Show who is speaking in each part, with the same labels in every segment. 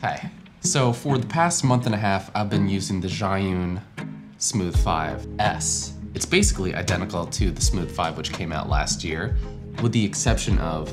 Speaker 1: Hey, so for the past month and a half, I've been using the Zhiyun Smooth 5S. It's basically identical to the Smooth 5, which came out last year, with the exception of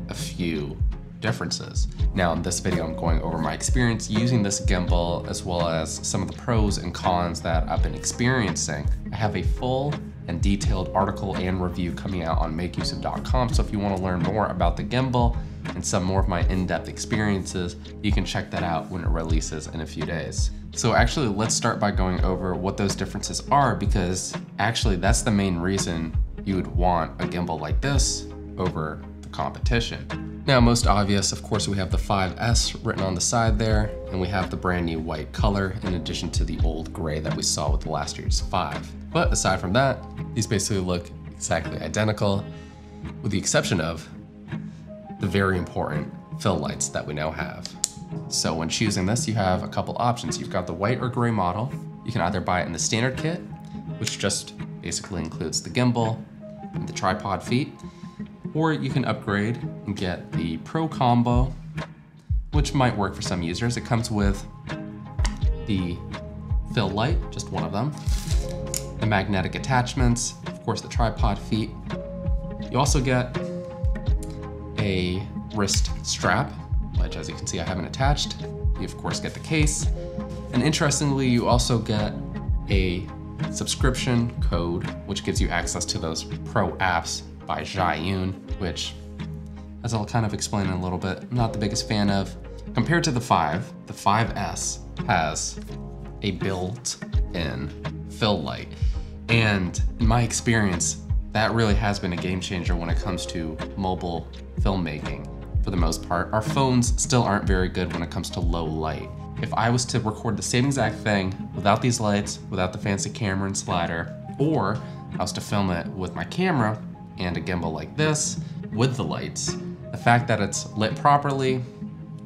Speaker 1: a few differences. Now in this video, I'm going over my experience using this gimbal, as well as some of the pros and cons that I've been experiencing. I have a full and detailed article and review coming out on makeuseof.com, so if you want to learn more about the gimbal and some more of my in-depth experiences, you can check that out when it releases in a few days. So actually, let's start by going over what those differences are, because actually that's the main reason you would want a gimbal like this over the competition. Now, most obvious, of course, we have the 5S written on the side there, and we have the brand new white color in addition to the old gray that we saw with the last year's 5. But aside from that, these basically look exactly identical, with the exception of the very important fill lights that we now have. So when choosing this, you have a couple options. You've got the white or gray model. You can either buy it in the standard kit, which just basically includes the gimbal and the tripod feet, or you can upgrade and get the Pro combo, which might work for some users. It comes with the fill light, just one of them, the magnetic attachments, of course the tripod feet. You also get a wrist strap, which as you can see I haven't attached. You of course get the case, and interestingly you also get a subscription code which gives you access to those pro apps by Zhiyun, which, as I'll kind of explain in a little bit, I'm not the biggest fan of. Compared to the 5, the 5S has a built-in fill light, and in my experience that really has been a game changer when it comes to mobile filmmaking. For the most part, our phones still aren't very good when it comes to low light. If I was to record the same exact thing without these lights, without the fancy camera and slider, or I was to film it with my camera and a gimbal like this with the lights, the fact that it's lit properly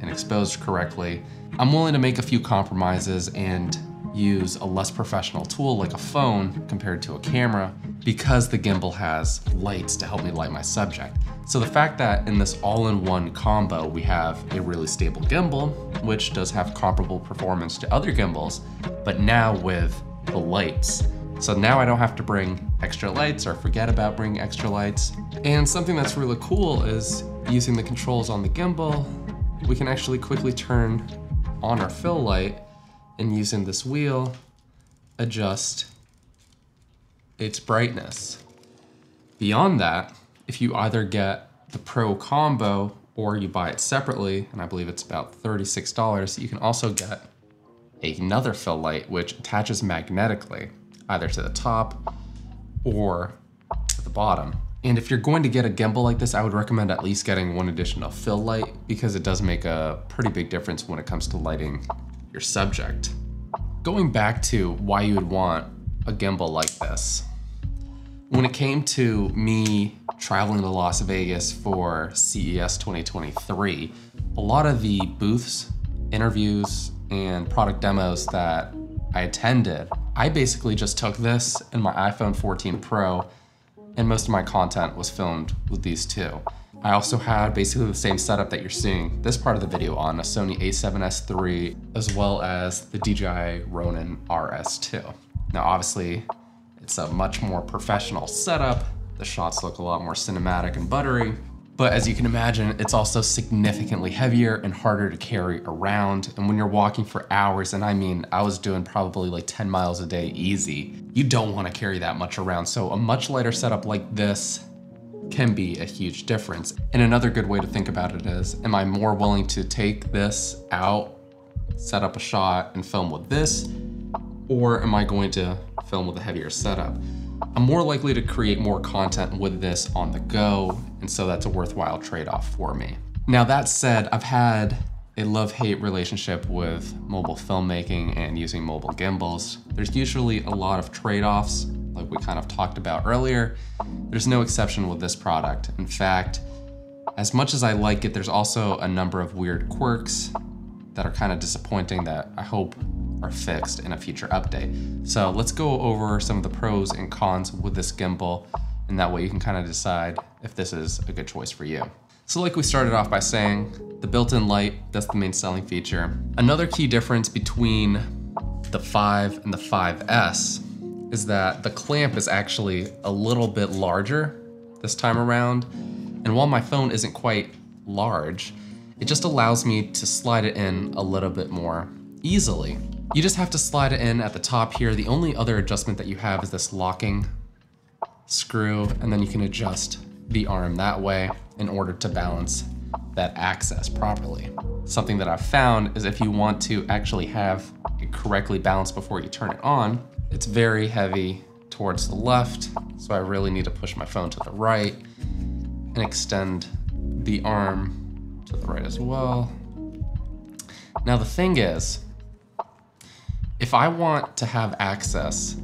Speaker 1: and exposed correctly, I'm willing to make a few compromises and use a less professional tool like a phone compared to a camera, because the gimbal has lights to help me light my subject. So the fact that in this all-in-one combo we have a really stable gimbal, which does have comparable performance to other gimbals, but now with the lights. So now I don't have to bring extra lights or forget about bringing extra lights. And something that's really cool is using the controls on the gimbal, we can actually quickly turn on our fill light and using this wheel, adjust its brightness. Beyond that, if you either get the Pro combo or you buy it separately, and I believe it's about $36, you can also get another fill light which attaches magnetically, either to the top or to the bottom. And if you're going to get a gimbal like this, I would recommend at least getting one additional fill light, because it does make a pretty big difference when it comes to lighting your subject. Going back to why you would want a gimbal like this. When it came to me traveling to Las Vegas for CES 2023, a lot of the booths, interviews, and product demos that I attended, I basically just took this and my iPhone 14 Pro, and most of my content was filmed with these two. I also had basically the same setup that you're seeing this part of the video on, a Sony a7S III, as well as the DJI Ronin RS2. Now obviously, it's a much more professional setup. The shots look a lot more cinematic and buttery, but as you can imagine, it's also significantly heavier and harder to carry around. And when you're walking for hours, and I mean, I was doing probably like 10 miles a day easy, you don't want to carry that much around. So a much lighter setup like this can be a huge difference. And another good way to think about it is, am I more willing to take this out, set up a shot and film with this, or am I going to film with a heavier setup? I'm more likely to create more content with this on the go, and so that's a worthwhile trade-off for me. Now that said, I've had a love-hate relationship with mobile filmmaking and using mobile gimbals. There's usually a lot of trade-offs, like we kind of talked about earlier. There's no exception with this product. In fact, as much as I like it, there's also a number of weird quirks that are kind of disappointing that I hope are fixed in a future update. So let's go over some of the pros and cons with this gimbal, and that way you can kind of decide if this is a good choice for you. So like we started off by saying, the built-in light, that's the main selling feature. Another key difference between the 5 and the 5S is that the clamp is actually a little bit larger this time around. And while my phone isn't quite large, it just allows me to slide it in a little bit more easily. You just have to slide it in at the top here. The only other adjustment that you have is this locking screw, and then you can adjust the arm that way in order to balance that access properly. Something that I've found is if you want to actually have it correctly balanced before you turn it on, it's very heavy towards the left, so I really need to push my phone to the right and extend the arm to the right as well. Now the thing is, if I want to have access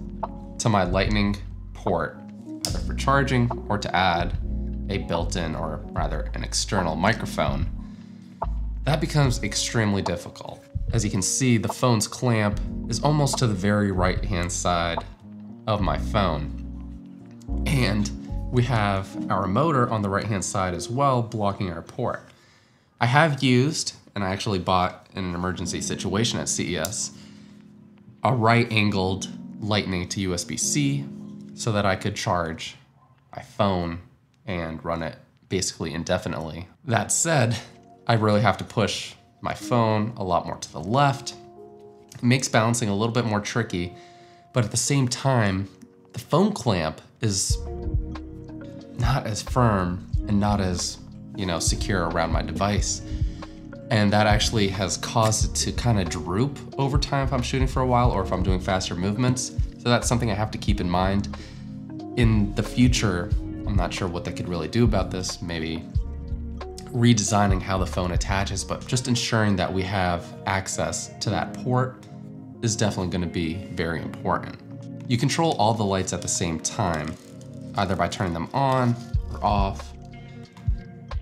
Speaker 1: to my lightning port, either for charging or to add a built-in, or rather an external microphone, that becomes extremely difficult. As you can see, the phone's clamp is almost to the very right-hand side of my phone. And we have our motor on the right-hand side as well, blocking our port. I have used, and I actually bought in an emergency situation at CES, a right-angled lightning to USB-C so that I could charge my phone and run it basically indefinitely. That said, I really have to push my phone a lot more to the left. It makes balancing a little bit more tricky, but at the same time, the phone clamp is not as firm and not as, secure around my device. And that actually has caused it to kind of droop over time if I'm shooting for a while or if I'm doing faster movements. So that's something I have to keep in mind. In the future, I'm not sure what they could really do about this, maybe redesigning how the phone attaches, but just ensuring that we have access to that port is definitely going to be very important. You control all the lights at the same time, either by turning them on or off,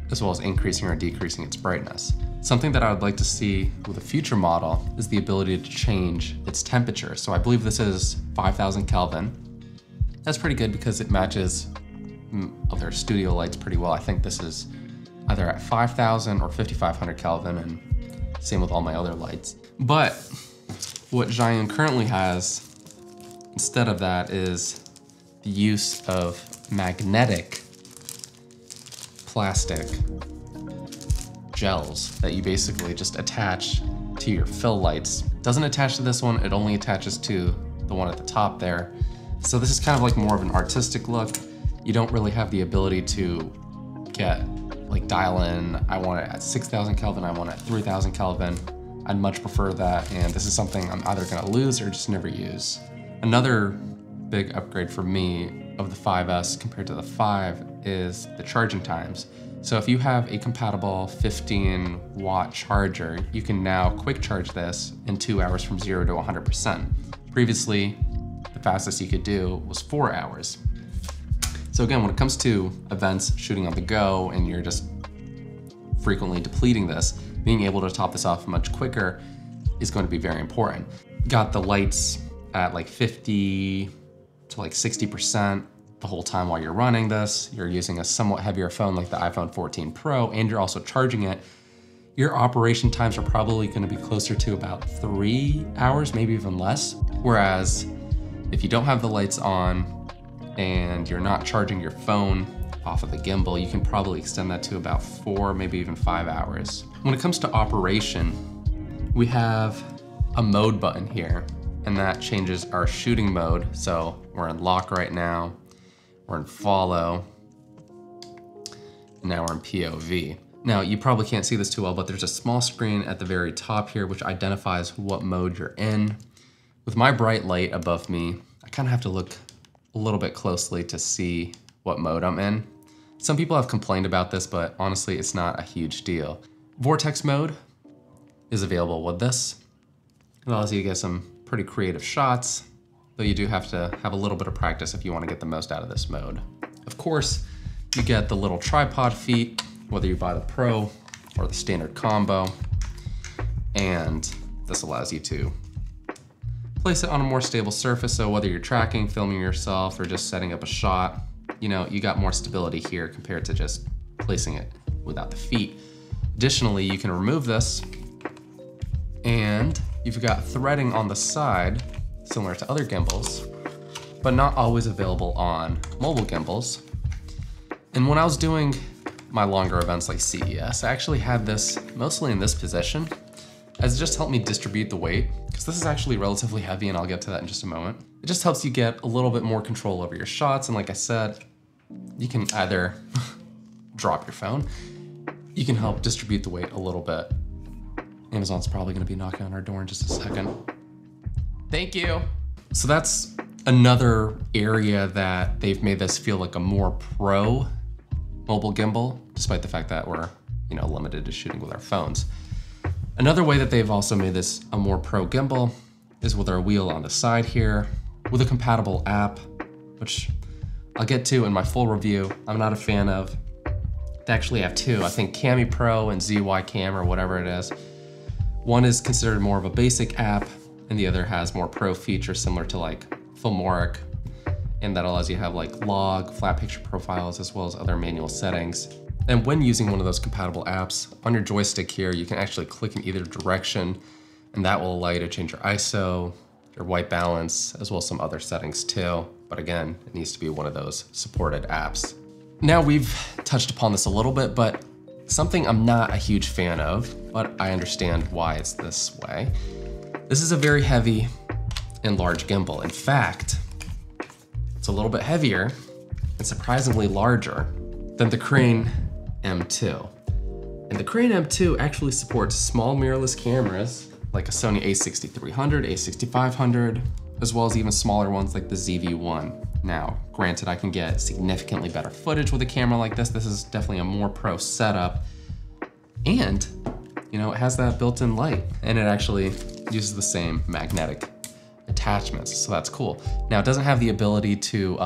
Speaker 1: as well as increasing or decreasing its brightness. Something that I would like to see with a future model is the ability to change its temperature. So I believe this is 5,000 Kelvin. That's pretty good because it matches other studio lights pretty well. I think this is either at 5,000 or 5,500 Kelvin, and same with all my other lights. But what Zhiyun currently has instead of that is the use of magnetic plastic gels that you basically just attach to your fill lights. Doesn't attach to this one, it only attaches to the one at the top there. So this is kind of like more of an artistic look. You don't really have the ability to dial in, I want it at 6,000 Kelvin, I want it at 3,000 Kelvin. I'd much prefer that, and this is something I'm either gonna lose or just never use. Another big upgrade for me of the 5S compared to the 5 is the charging times. So if you have a compatible 15-watt charger, you can now quick charge this in 2 hours from 0 to 100%. Previously, the fastest you could do was 4 hours. So again, when it comes to events, shooting on the go, and you're just frequently depleting this, being able to top this off much quicker is going to be very important. Got the lights at like 50 to like 60% the whole time while you're running this. You're using a somewhat heavier phone like the iPhone 14 Pro, and you're also charging it. Your operation times are probably going to be closer to about 3 hours, maybe even less. Whereas if you don't have the lights on and you're not charging your phone off of the gimbal, you can probably extend that to about 4, maybe even 5 hours. When it comes to operation, we have a mode button here, and that changes our shooting mode. So we're in lock right now, we're in follow, and now we're in POV. Now, you probably can't see this too well, but there's a small screen at the very top here which identifies what mode you're in. With my bright light above me, I kind of have to look a little bit closely to see what mode I'm in. Some people have complained about this, but honestly, it's not a huge deal. Vortex mode is available with this. It allows you to get some pretty creative shots, though you do have to have a little bit of practice if you want to get the most out of this mode. Of course, you get the little tripod feet, whether you buy the Pro or the standard combo, and this allows you to place it on a more stable surface, so whether you're tracking, filming yourself, or just setting up a shot, you got more stability here compared to just placing it without the feet. Additionally, you can remove this and you've got threading on the side, similar to other gimbals, but not always available on mobile gimbals. And when I was doing my longer events like CES, I actually had this mostly in this position, as it just helped me distribute the weight, because this is actually relatively heavy and I'll get to that in just a moment. It just helps you get a little bit more control over your shots, and like I said, you can either drop your phone, you can help distribute the weight a little bit. Amazon's probably gonna be knocking on our door in just a second. Thank you. So that's another area that they've made this feel like a more pro mobile gimbal, despite the fact that we're, limited to shooting with our phones. Another way that they've also made this a more pro gimbal is with our wheel on the side here, with a compatible app, which I'll get to in my full review. I'm not a fan of. They actually have two, I think 𝗚𝗵𝗺𝗃 Pro and 𝗔𝗰𝗃𝗃 or whatever it is. One is considered more of a basic app, and the other has more pro features similar to like Filmoric, and that allows you to have like log, flat picture profiles, as well as other manual settings. And when using one of those compatible apps, on your joystick here, you can actually click in either direction, and that will allow you to change your ISO, your white balance, as well as some other settings too. But again, it needs to be one of those supported apps. Now we've touched upon this a little bit, but something I'm not a huge fan of, but I understand why it's this way. This is a very heavy and large gimbal. In fact, it's a little bit heavier and surprisingly larger than the Crane M2. And the Crane M2 actually supports small mirrorless cameras like a Sony a6300, a6500, as well as even smaller ones like the ZV-1. Now, granted, I can get significantly better footage with a camera like this. This is definitely a more pro setup. And, it has that built-in light, and it actually uses the same magnetic attachments, so that's cool. Now, it doesn't have the ability to,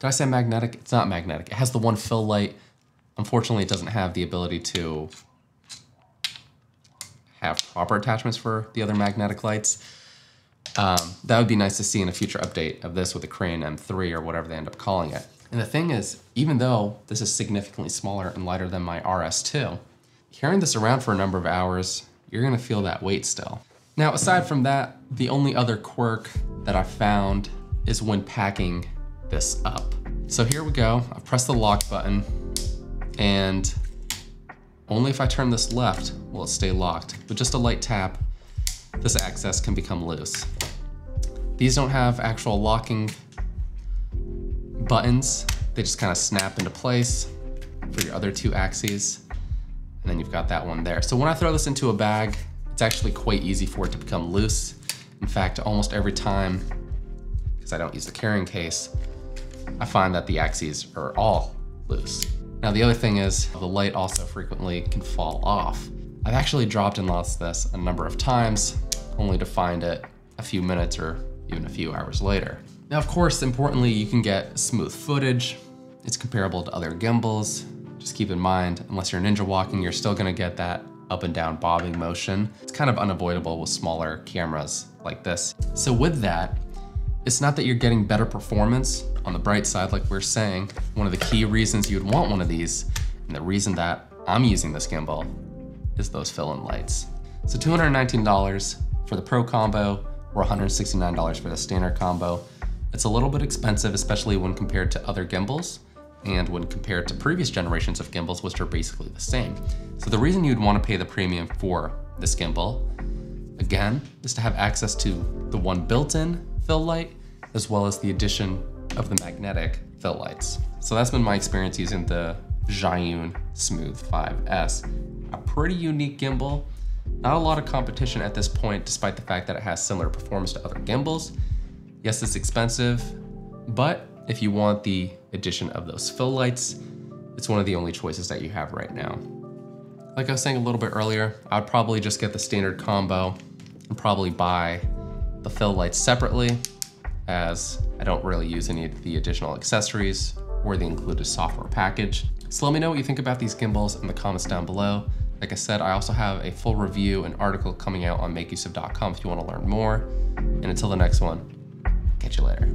Speaker 1: did I say magnetic? It's not magnetic. It has the one fill light. Unfortunately, it doesn't have the ability to have proper attachments for the other magnetic lights. That would be nice to see in a future update of this with the Crane M3 or whatever they end up calling it. And the thing is, even though this is significantly smaller and lighter than my RS2, carrying this around for a number of hours, you're gonna feel that weight still. Now, aside from that, the only other quirk that I found is when packing this up. So here we go. I've pressed the lock button, and only if I turn this left will it stay locked. With just a light tap, this access can become loose. These don't have actual locking buttons. They just kind of snap into place for your other two axes. And then you've got that one there. So when I throw this into a bag, it's actually quite easy for it to become loose. In fact, almost every time, because I don't use the carrying case, I find that the axes are all loose. Now the other thing is, the light also frequently can fall off. I've actually dropped and lost this a number of times, only to find it a few minutes or even a few hours later. Now, of course, importantly, you can get smooth footage. It's comparable to other gimbals. Just keep in mind, unless you're ninja walking, you're still gonna get that up and down bobbing motion. It's kind of unavoidable with smaller cameras like this. So with that, it's not that you're getting better performance. On the bright side, like we're saying, one of the key reasons you'd want one of these, and the reason that I'm using this gimbal, is those fill-in lights. So $219 for the Pro combo, or $169 for the standard combo. It's a little bit expensive, especially when compared to other gimbals, and when compared to previous generations of gimbals, which are basically the same. So the reason you'd want to pay the premium for this gimbal, again, is to have access to the one built-in fill light, as well as the addition of the magnetic fill lights. So that's been my experience using the Zhiyun Smooth 5S. A pretty unique gimbal. Not a lot of competition at this point, despite the fact that it has similar performance to other gimbals. Yes, it's expensive, but if you want the addition of those fill lights, it's one of the only choices that you have right now. Like I was saying a little bit earlier, I'd probably just get the standard combo and probably buy the fill lights separately, as I don't really use any of the additional accessories or the included software package. So let me know what you think about these gimbals in the comments down below. Like I said, I also have a full review and article coming out on makeuseof.com if you want to learn more. And until the next one, catch you later.